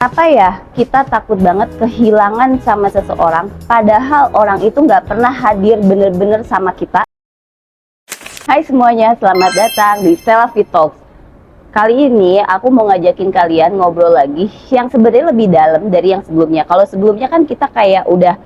Apa ya kita takut banget kehilangan sama seseorang, padahal orang itu nggak pernah hadir bener-bener sama kita? Hai semuanya, selamat datang di Stella Fit Talks. Kali ini aku mau ngajakin kalian ngobrol lagi yang sebenarnya lebih dalam dari yang sebelumnya. Kalau sebelumnya kan kita kayak udah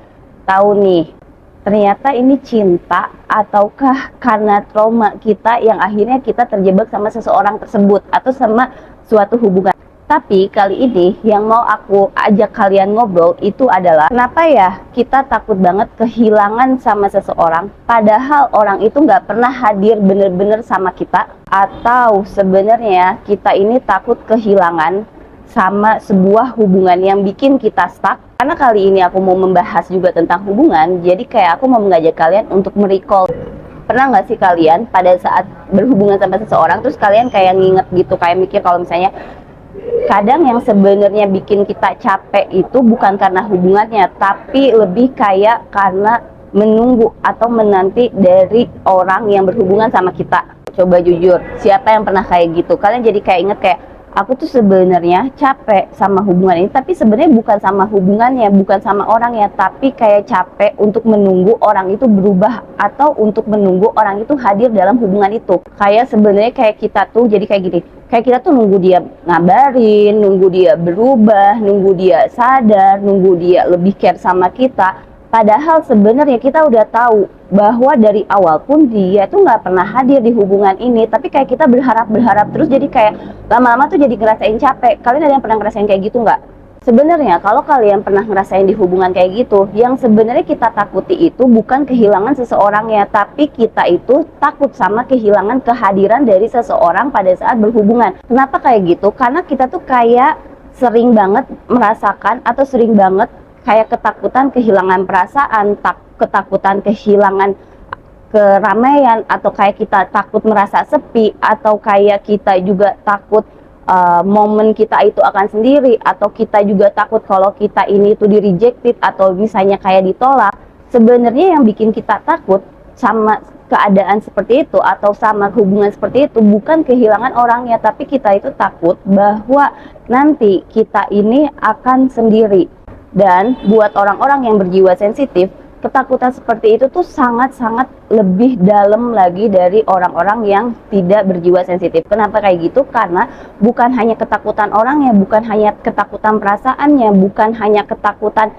tahu nih, ternyata ini cinta ataukah karena trauma kita yang akhirnya kita terjebak sama seseorang tersebut atau sama suatu hubungan. Tapi kali ini yang mau aku ajak kalian ngobrol itu adalah kenapa ya kita takut banget kehilangan sama seseorang, padahal orang itu nggak pernah hadir bener-bener sama kita. Atau sebenarnya kita ini takut kehilangan sama sebuah hubungan yang bikin kita stuck. Karena kali ini aku mau membahas juga tentang hubungan, jadi kayak aku mau mengajak kalian untuk merecall. Pernah nggak sih kalian pada saat berhubungan sama seseorang terus kalian kayak nginget gitu, kayak mikir kalau misalnya kadang yang sebenarnya bikin kita capek itu bukan karena hubungannya, tapi lebih kayak karena menunggu atau menanti dari orang yang berhubungan sama kita. Coba jujur, siapa yang pernah kayak gitu? Kalian jadi kayak inget kayak, aku tuh sebenarnya capek sama hubungan ini, tapi sebenarnya bukan sama hubungannya, bukan sama orangnya, tapi kayak capek untuk menunggu orang itu berubah atau untuk menunggu orang itu hadir dalam hubungan itu. Kayak sebenarnya kayak kita tuh jadi kayak gini, kayak kita tuh nunggu dia ngabarin, nunggu dia berubah, nunggu dia sadar, nunggu dia lebih care sama kita. Padahal sebenarnya kita udah tahu bahwa dari awal pun dia tuh nggak pernah hadir di hubungan ini, tapi kayak kita berharap terus, jadi kayak lama-lama tuh jadi ngerasain capek. Kalian ada yang pernah ngerasain kayak gitu nggak? Sebenarnya kalau kalian pernah ngerasain di hubungan kayak gitu, yang sebenarnya kita takuti itu bukan kehilangan seseorangnya, tapi kita itu takut sama kehilangan kehadiran dari seseorang pada saat berhubungan. Kenapa kayak gitu? Karena kita tuh kayak sering banget merasakan atau sering banget kayak ketakutan kehilangan perasaan, ketakutan kehilangan keramaian, atau kayak kita takut merasa sepi, atau kayak kita juga takut momen kita itu akan sendiri, atau kita juga takut kalau kita ini tuh di rejected atau misalnya kayak ditolak. Sebenarnya yang bikin kita takut sama keadaan seperti itu atau sama hubungan seperti itu bukan kehilangan orangnya, tapi kita itu takut bahwa nanti kita ini akan sendiri. Dan buat orang-orang yang berjiwa sensitif, ketakutan seperti itu tuh sangat-sangat lebih dalam lagi dari orang-orang yang tidak berjiwa sensitif. Kenapa kayak gitu? Karena bukan hanya ketakutan orangnya, bukan hanya ketakutan perasaannya, bukan hanya ketakutan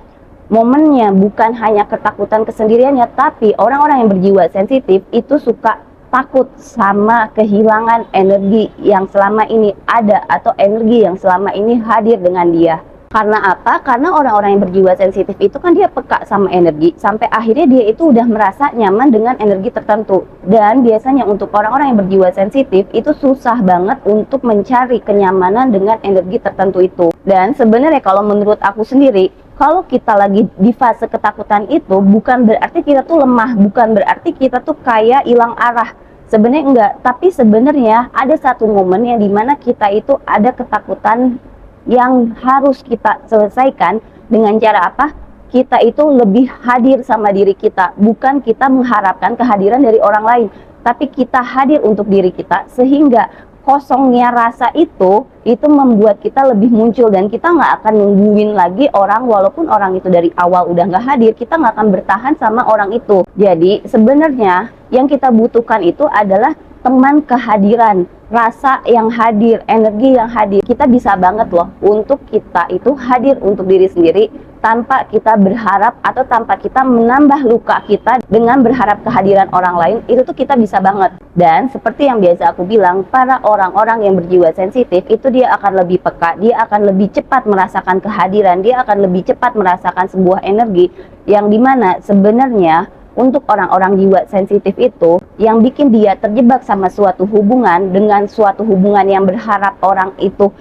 momennya, bukan hanya ketakutan kesendiriannya, tapi orang-orang yang berjiwa sensitif itu suka takut sama kehilangan energi yang selama ini ada atau energi yang selama ini hadir dengan dia. Karena apa? Karena orang-orang yang berjiwa sensitif itu kan dia peka sama energi, sampai akhirnya dia itu udah merasa nyaman dengan energi tertentu. Dan biasanya untuk orang-orang yang berjiwa sensitif itu susah banget untuk mencari kenyamanan dengan energi tertentu itu. Dan sebenarnya kalau menurut aku sendiri, kalau kita lagi di fase ketakutan itu bukan berarti kita tuh lemah, bukan berarti kita tuh kayak hilang arah. Sebenarnya enggak, tapi sebenarnya ada satu momen yang dimana kita itu ada ketakutan yang harus kita selesaikan dengan cara apa? Kita itu lebih hadir sama diri kita, bukan kita mengharapkan kehadiran dari orang lain, tapi kita hadir untuk diri kita, sehingga kosongnya rasa itu membuat kita lebih muncul, dan kita nggak akan nungguin lagi orang, walaupun orang itu dari awal udah nggak hadir, kita nggak akan bertahan sama orang itu. Jadi sebenarnya yang kita butuhkan itu adalah teman kehadiran, rasa yang hadir, energi yang hadir. Kita bisa banget loh untuk kita itu hadir untuk diri sendiri tanpa kita berharap atau tanpa kita menambah luka kita dengan berharap kehadiran orang lain. Itu tuh kita bisa banget. Dan seperti yang biasa aku bilang, para orang-orang yang berjiwa sensitif itu dia akan lebih peka, dia akan lebih cepat merasakan kehadiran, dia akan lebih cepat merasakan sebuah energi yang dimana sebenarnya untuk orang-orang jiwa sensitif itu, yang bikin dia terjebak sama suatu hubungan dengan suatu hubungan yang berharap orang itu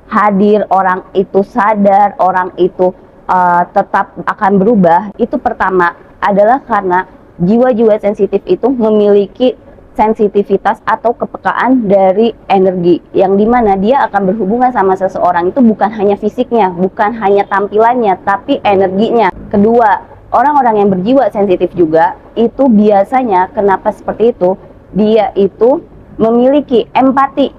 hadir, orang itu sadar, orang itu tetap akan berubah, itu pertama adalah karena jiwa-jiwa sensitif itu memiliki sensitivitas atau kepekaan dari energi, yang dimana dia akan berhubungan sama seseorang itu bukan hanya fisiknya, bukan hanya tampilannya, tapi energinya. Kedua, orang-orang yang berjiwa sensitif juga itu biasanya kenapa seperti itu, dia itu memiliki empati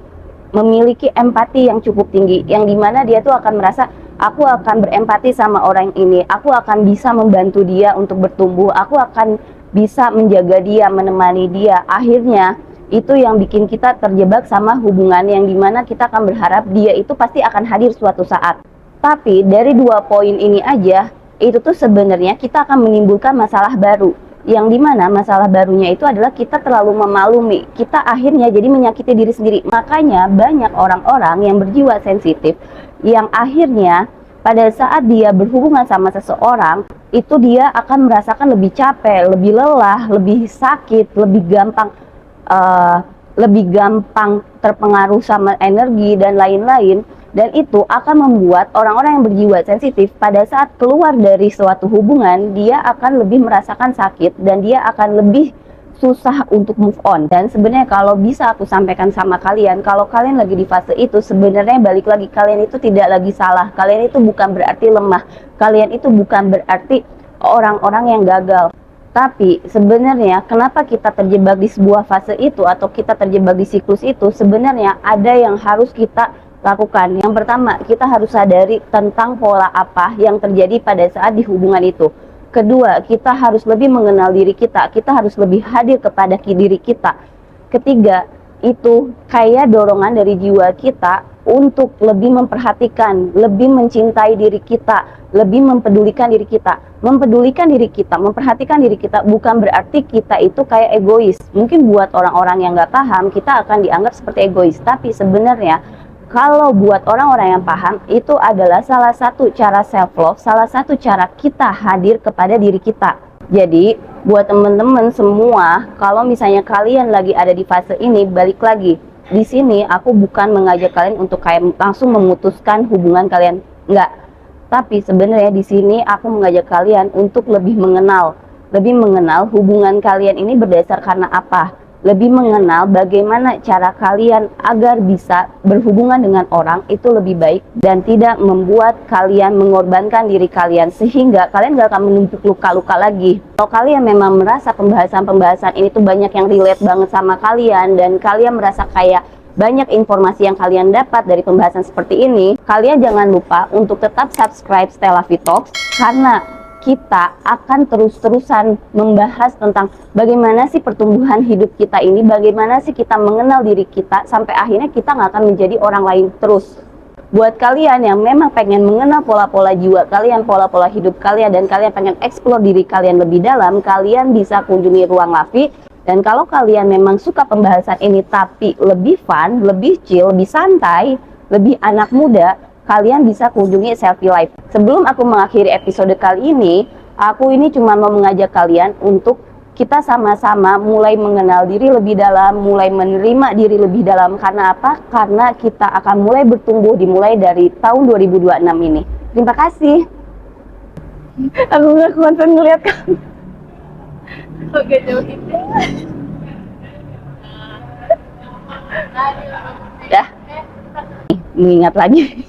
yang cukup tinggi, yang dimana dia tuh akan merasa aku akan berempati sama orang ini, aku akan bisa membantu dia untuk bertumbuh, aku akan bisa menjaga dia, menemani dia. Akhirnya itu yang bikin kita terjebak sama hubungan yang dimana kita akan berharap dia itu pasti akan hadir suatu saat. Tapi dari 2 poin ini aja, itu tuh sebenarnya kita akan menimbulkan masalah baru. Yang dimana masalah barunya itu adalah kita terlalu memaklumi. Kita akhirnya jadi menyakiti diri sendiri. Makanya banyak orang-orang yang berjiwa sensitif yang akhirnya pada saat dia berhubungan sama seseorang, itu dia akan merasakan lebih capek, lebih lelah, lebih sakit, lebih gampang terpengaruh sama energi dan lain-lain. Dan itu akan membuat orang-orang yang berjiwa sensitif pada saat keluar dari suatu hubungan, dia akan lebih merasakan sakit dan dia akan lebih susah untuk move on. Dan sebenarnya kalau bisa aku sampaikan sama kalian, kalau kalian lagi di fase itu, sebenarnya balik lagi, kalian itu tidak lagi salah, kalian itu bukan berarti lemah, kalian itu bukan berarti orang-orang yang gagal. Tapi sebenarnya kenapa kita terjebak di sebuah fase itu atau kita terjebak di siklus itu, sebenarnya ada yang harus kita lakukan. Yang pertama, kita harus sadari tentang pola apa yang terjadi pada saat di hubungan itu. Kedua, kita harus lebih mengenal diri kita harus lebih hadir kepada diri kita. Ketiga, itu kayak dorongan dari jiwa kita untuk lebih memperhatikan, lebih mencintai diri kita, lebih mempedulikan diri kita. Mempedulikan diri kita, memperhatikan diri kita bukan berarti kita itu kayak egois. Mungkin buat orang-orang yang nggak paham, kita akan dianggap seperti egois. Tapi sebenarnya kalau buat orang-orang yang paham, itu adalah salah satu cara self-love, salah satu cara kita hadir kepada diri kita. Jadi, buat teman-teman semua, kalau misalnya kalian lagi ada di fase ini, balik lagi. Di sini aku bukan mengajak kalian untuk kayak langsung memutuskan hubungan kalian, enggak. Tapi sebenarnya di sini aku mengajak kalian untuk lebih mengenal hubungan kalian ini berdasar karena apa. Lebih mengenal bagaimana cara kalian agar bisa berhubungan dengan orang itu lebih baik dan tidak membuat kalian mengorbankan diri kalian sehingga kalian gak akan menumpuk luka-luka lagi. Kalau kalian memang merasa pembahasan-pembahasan ini tuh banyak yang relate banget sama kalian dan kalian merasa kayak banyak informasi yang kalian dapat dari pembahasan seperti ini, kalian jangan lupa untuk tetap subscribe Stella Vitox karena kita akan terus-terusan membahas tentang bagaimana sih pertumbuhan hidup kita ini, bagaimana sih kita mengenal diri kita, sampai akhirnya kita nggak akan menjadi orang lain terus. Buat kalian yang memang pengen mengenal pola-pola jiwa kalian, pola-pola hidup kalian, dan kalian pengen explore diri kalian lebih dalam, kalian bisa kunjungi Ruang Lavi. Dan kalau kalian memang suka pembahasan ini tapi lebih fun, lebih chill, lebih santai, lebih anak muda, kalian bisa kunjungi Selfie Life. Sebelum aku mengakhiri episode kali ini, aku ini cuma mau mengajak kalian untuk kita sama-sama mulai mengenal diri lebih dalam, mulai menerima diri lebih dalam. Karena apa? Karena kita akan mulai bertumbuh dimulai dari tahun 2026 ini. Terima kasih. Aku nggak konsen ngeliat kamu. Oke, jauh itu. Dah. Mengingat lagi.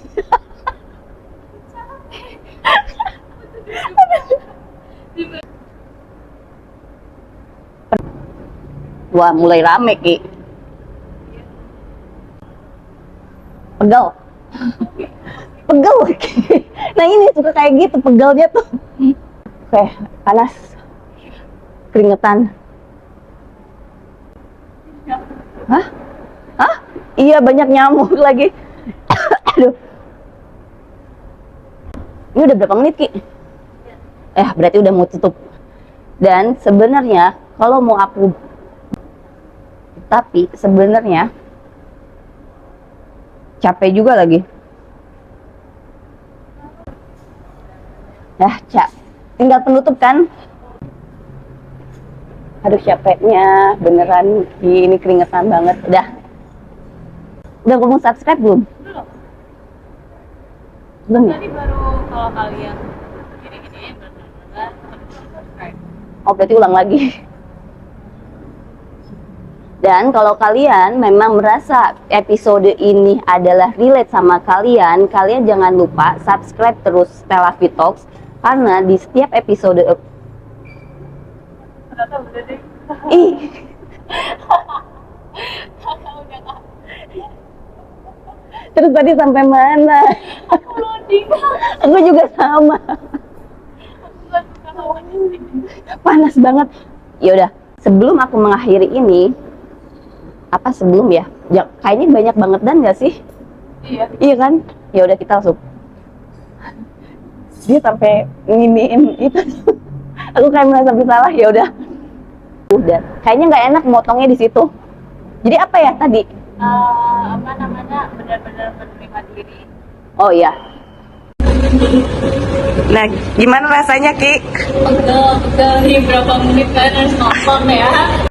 Wah, mulai rame, Ki. Pegal. Pegal, Ki. Nah, ini suka kayak gitu, pegalnya tuh. Oke, panas. Keringetan. Hah? Hah? Iya, banyak nyamuk lagi. Aduh. Ini udah berapa menit, Ki? Berarti udah mau tutup. Dan sebenarnya kalau mau aku, tapi sebenarnya capek juga lagi. Tinggal penutup kan? Aduh, capeknya beneran, ini keringetan banget. Udah ngomong subscribe belum? Belum ya? Tadi baru kalau kalian gini-gini benar-benar subscribe. Oh, berarti ulang lagi. Dan kalau kalian memang merasa episode ini adalah relate sama kalian, kalian jangan lupa subscribe terus Stella Vitox karena di setiap episode Ternyata udah deh. ih Kakak udah kak. Terus tadi sampai mana? Aku loading. Aku juga sama. Aku nggak suka hawa di sini. Panas banget. Ya udah, sebelum aku mengakhiri ini, apa sebelum ya? Kayaknya banyak banget dan nggak sih? Iya. Iya kan? Ya udah kita langsung. Dia sampai nginiin itu. Aku kayak merasa bersalah. Ya udah. Udah. Kayaknya nggak enak motongnya di situ. Jadi apa ya tadi? Apa namanya, benar-benar menerima diri. Oh iya. Nah, gimana rasanya Ki? Pegel nih berapa menit kan harus nonton ya.